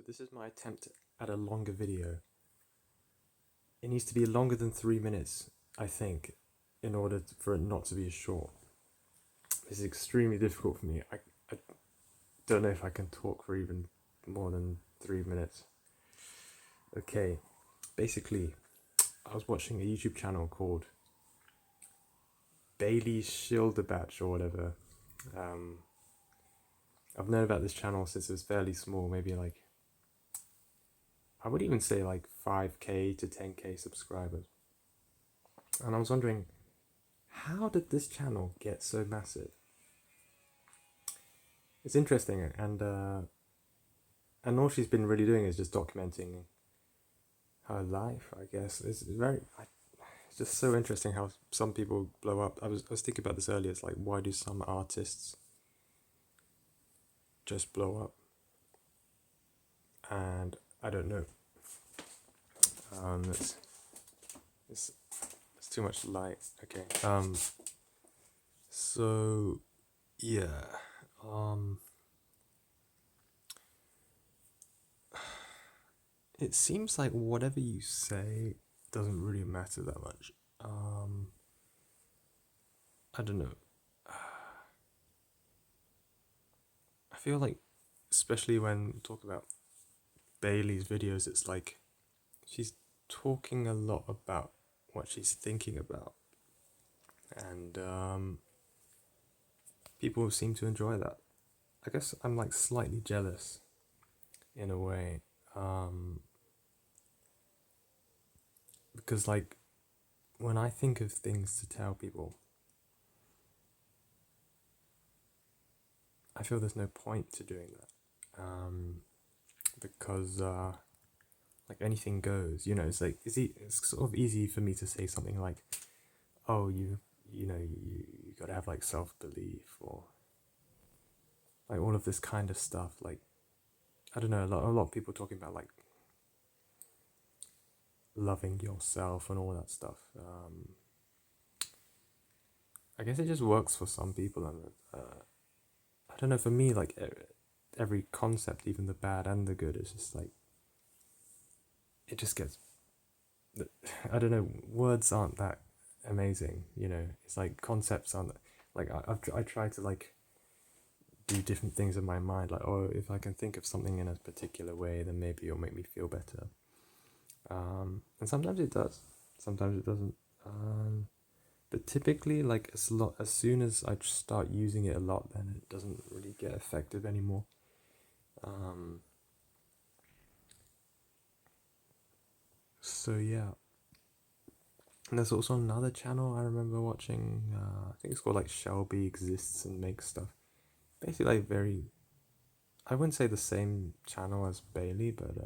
this is my attempt at a longer video. It needs to be longer than 3 minutes, I think, in order for it not to be a short. This is extremely difficult for me. I don't know if I can talk for even more than 3 minutes. Okay, basically, I was watching a YouTube channel called Bailey Schilderbatch or whatever. I've known about this channel since it was fairly small, maybe like, I would even say like 5k to 10k subscribers. And I was wondering, how did this channel get so massive? It's interesting, and all she's been really doing is just documenting her life, I guess. It's just so interesting how some people blow up. I was thinking about this earlier. It's like, why do some artists just blow up? And I don't know. It's too much light. Okay. So yeah. It seems like whatever you say doesn't really matter that much. I don't know. I feel like, especially when we talk about Bailey's videos, it's like she's talking a lot about what she's thinking about, and people seem to enjoy that. I guess I'm like slightly jealous in a way, because like when I think of things to tell people, I feel there's no point to doing that, because like anything goes. It's like it's sort of easy for me to say something like, "Oh, you gotta have like self-belief," or like all of this kind of stuff. Like, I don't know, a lot of people talking about like loving yourself and all that stuff. I guess it just works for some people, and I don't know. For me, like every concept, even the bad and the good, is just like it just gets. I don't know. Words aren't that amazing. It's like concepts aren't like I try to like do different things in my mind. Like, oh, if I can think of something in a particular way, then maybe it'll make me feel better. And sometimes it does. Sometimes it doesn't. But typically, like as soon as I start using it a lot, then it doesn't really get effective anymore. So yeah. And there's also another channel I remember watching. I think it's called like Shelby Exists and Makes Stuff. Basically, like I wouldn't say the same channel as Bailey, but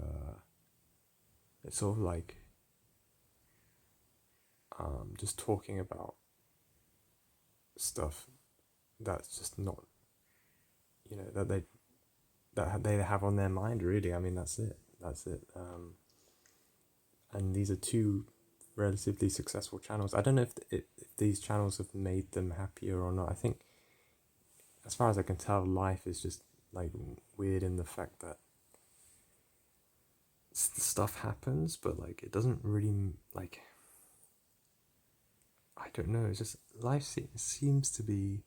it's sort of like just talking about stuff that's just not, that they have on their mind. Really, I mean, that's it. And these are two relatively successful channels. I don't know if these channels have made them happier or not. I think, as far as I can tell, life is just like weird in the fact that stuff happens, but like it doesn't really like. I don't know. It's just life seems to be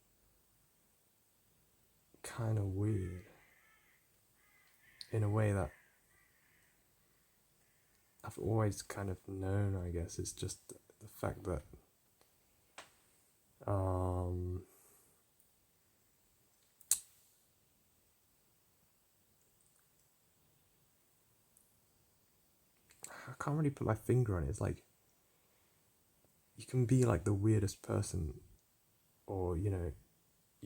kind of weird in a way that I've always kind of known. I guess it's just the fact that I can't really put my finger on it. It's like you can be like the weirdest person, or you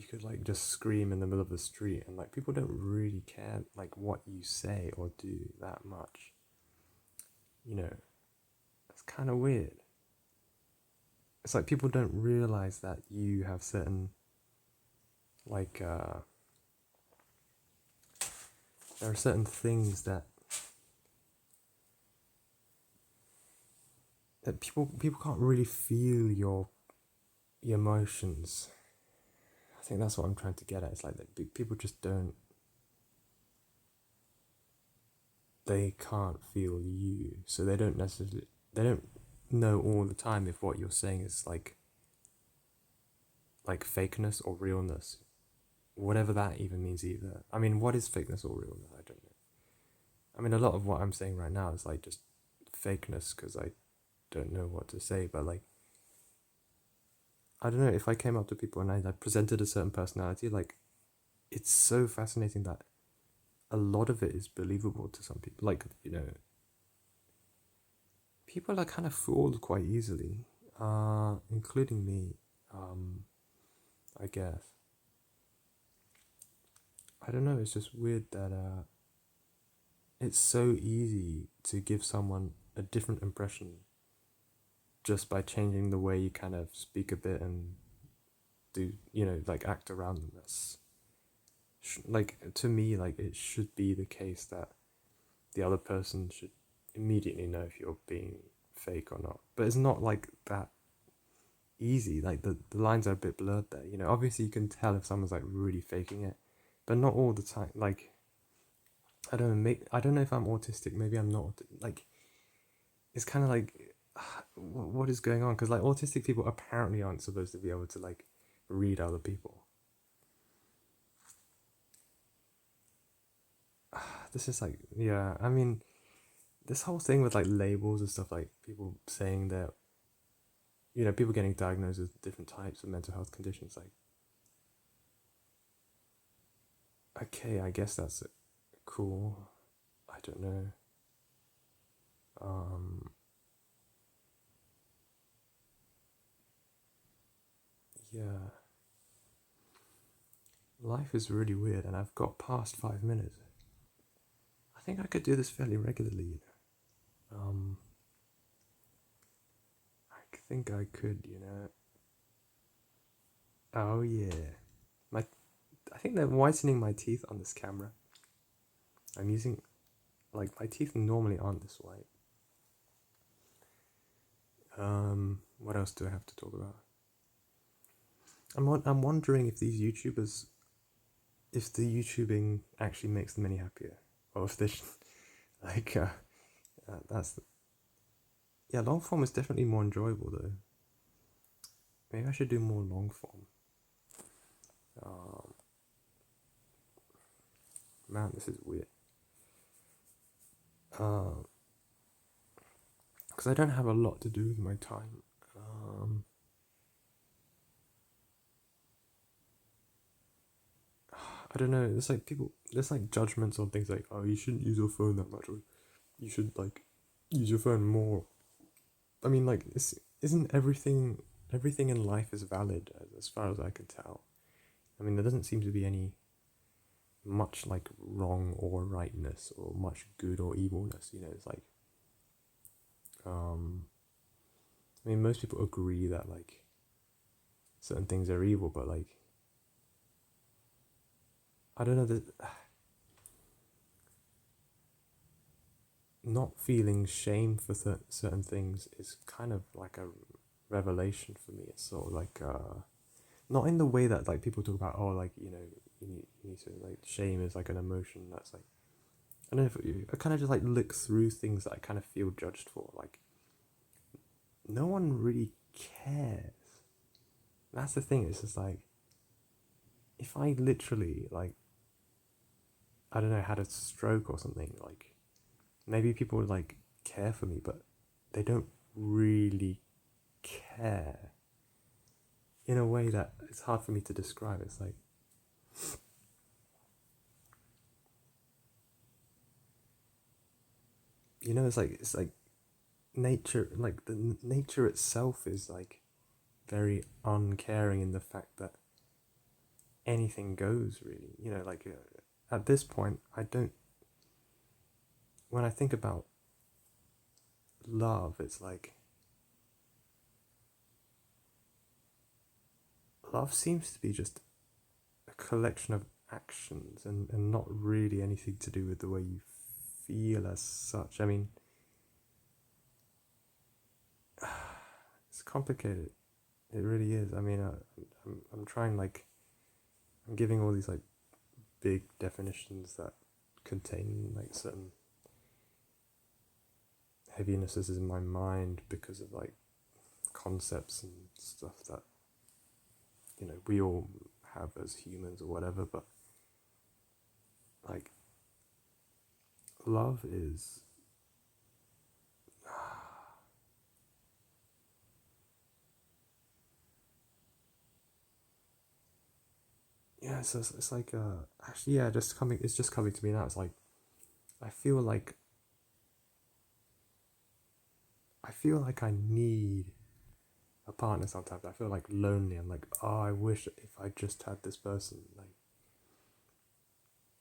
could like just scream in the middle of the street, and like people don't really care like what you say or do that much. It's kind of weird. It's like people don't realize that you have certain like there are certain things that people can't really feel your emotions. I think that's what I'm trying to get at. It's like that people just don't they can't feel you, so they don't know all the time if what you're saying is like fakeness or realness, whatever that even means either. I mean, what is fakeness or realness? I don't know. I mean, a lot of what I'm saying right now is like just fakeness because I don't know what to say, but like, I don't know, if I came up to people and I presented a certain personality, like, it's so fascinating that a lot of it is believable to some people. Like, people are kind of fooled quite easily, including me, I guess. I don't know, it's just weird that it's so easy to give someone a different impression just by changing the way you kind of speak a bit and do, like act around them. That's like, to me, like, it should be the case that the other person should immediately know if you're being fake or not. But it's not like that easy. Like, the lines are a bit blurred there. Obviously you can tell if someone's like really faking it, but not all the time. Like, I don't know. I don't know if I'm autistic. Maybe I'm not. Like, it's kind of like, what is going on? Because like, autistic people apparently aren't supposed to be able to like read other people. This is like, yeah. I mean, this whole thing with like labels and stuff, like people saying that, people getting diagnosed with different types of mental health conditions. Like, okay, I guess that's cool. I don't know. Um, yeah, life is really weird, and I've got past 5 minutes. I think I could do this fairly regularly. I think I could. Oh yeah, my. I think they're whitening my teeth on this camera. I'm using, like, my teeth normally aren't this white. What else do I have to talk about? I'm wondering if these YouTubers, if the YouTubing actually makes them any happier, or if they, like, that's yeah, long form is definitely more enjoyable though. Maybe I should do more long form. Um, Man, this is weird. Because I don't have a lot to do with my time. I don't know. It's like people. There's like judgments on things like, oh, you shouldn't use your phone that much, or you should like use your phone more. I mean, like, isn't everything in life is valid as far as I can tell. I mean, there doesn't seem to be any much like wrong or rightness or much good or evilness. It's like, um, I mean, most people agree that like certain things are evil, but like, I don't know that not feeling shame for certain things is kind of like a revelation for me. It's sort of like, not in the way that like people talk about, oh, like, you need to, like, shame is like an emotion that's like, I don't know, if I kind of just like look through things that I kind of feel judged for. Like, no one really cares. That's the thing. It's just like, if I literally, like, I don't know, had a stroke or something, like, maybe people would like care for me, but they don't really care in a way that it's hard for me to describe. It's like, it's like nature, like the nature itself is like very uncaring in the fact that anything goes, really. Like, at this point, I don't. When I think about love, it's like love seems to be just a collection of actions and not really anything to do with the way you feel as such. I mean, it's complicated. It really is. I mean, I'm trying, like, I'm giving all these like big definitions that contain like certain heaviness is in my mind because of like concepts and stuff that we all have as humans or whatever. But like love is yeah, it's like actually, yeah, it's just coming to me now. It's like I feel like I need a partner sometimes. I feel like lonely. I'm like, oh, I wish if I just had this person, like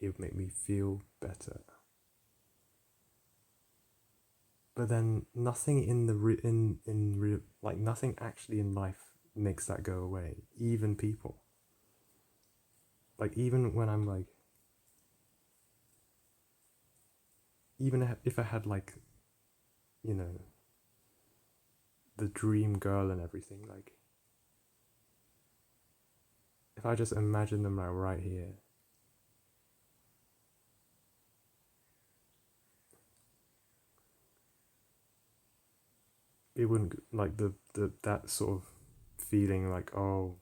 it would make me feel better. But then nothing in the like nothing actually in life makes that go away. Even people. Like even when I'm like, even if I had like, you know, the dream girl and everything, like if I just imagine them like right here, it wouldn't like the that sort of feeling like, oh,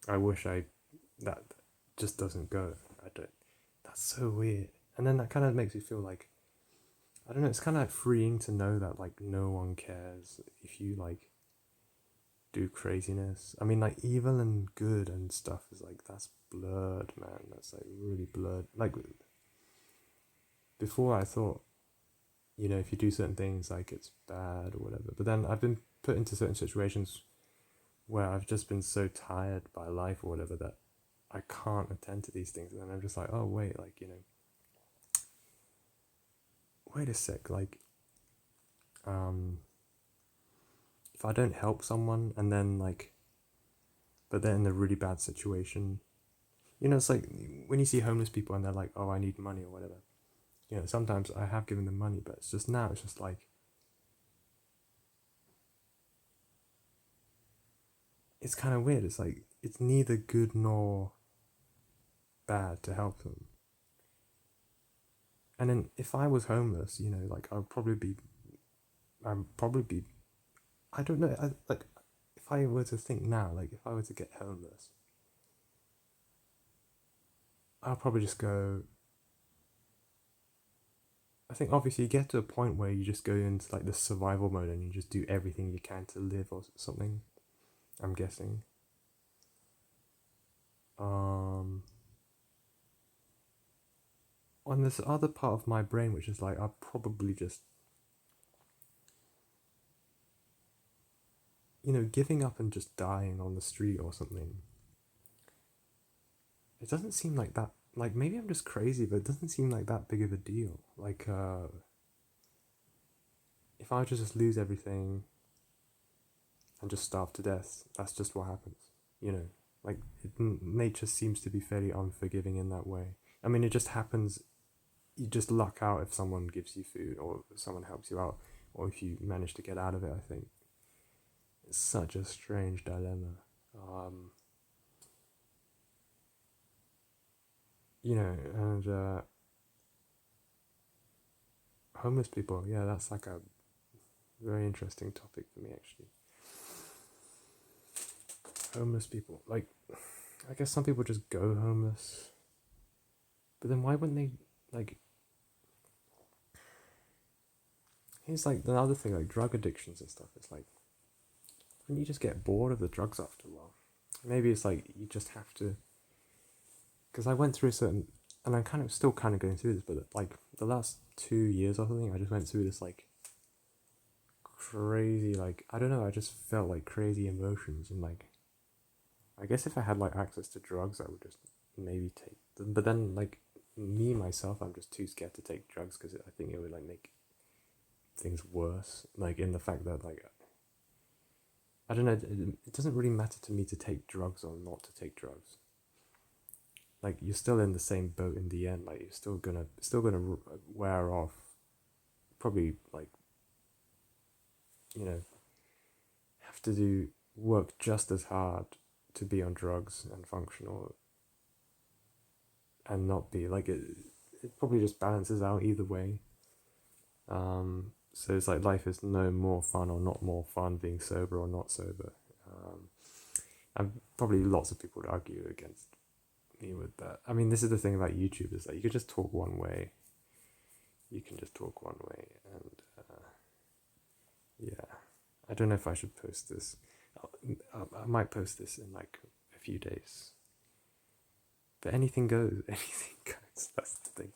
I wish I that just doesn't go. I don't. That's so weird. And then that kind of makes me feel like, I don't know. It's kind of like freeing to know that like no one cares if you like do craziness. I mean, like evil and good and stuff is like that's blurred, man. That's like really blurred. Like before, I thought, if you do certain things, like it's bad or whatever. But then I've been put into certain situations where I've just been so tired by life or whatever that I can't attend to these things. And then I'm just like, oh, wait, like, wait a sec. Like, if I don't help someone and then, like, but they're in a really bad situation, it's like when you see homeless people and they're like, oh, I need money or whatever. Sometimes I have given them money, but it's just now, it's just like, it's kind of weird. It's like, it's neither good nor bad to help them. And then if I was homeless, like I'd probably be, I don't know, like if I were to think now, like if I were to get homeless, I'll probably just go. I think obviously you get to a point where you just go into like the survival mode and you just do everything you can to live or something. I'm guessing. Um, on this other part of my brain, which is like I'll probably just, giving up and just dying on the street or something. It doesn't seem like that. Like maybe I'm just crazy, but it doesn't seem like that big of a deal. Like if I just lose everything and just starve to death, that's just what happens. Like nature seems to be fairly unforgiving in that way. I mean, it just happens. You just luck out if someone gives you food or someone helps you out, or if you manage to get out of it. I think it's such a strange dilemma. Um, and homeless people. Yeah, that's like a very interesting topic for me actually. Homeless people, like, I guess some people just go homeless, but then why wouldn't they like? Here's like the other thing, like drug addictions and stuff. It's like, wouldn't you just get bored of the drugs after a while? Maybe it's like you just have to. Because I went through a certain, and I'm still kind of going through this, but like the last 2 years or something, I just went through this like crazy, like I don't know, I just felt like crazy emotions and like, I guess if I had like access to drugs, I would just maybe take them. But then like me myself, I'm just too scared to take drugs because I think it would like make things worse. Like in the fact that like I don't know, it doesn't really matter to me to take drugs or not to take drugs. Like you're still in the same boat in the end. Like you're still gonna wear off. Probably like have to do work just as hard to be on drugs and functional and not be like it. It probably just balances out either way. So it's like life is no more fun or not more fun being sober or not sober. And probably lots of people would argue against me with that. I mean, this is the thing about YouTube, is that you could just talk one way. You can just talk one way, and yeah. I don't know if I should post this. I might post this in like a few days. But anything goes. Anything goes. That's the thing.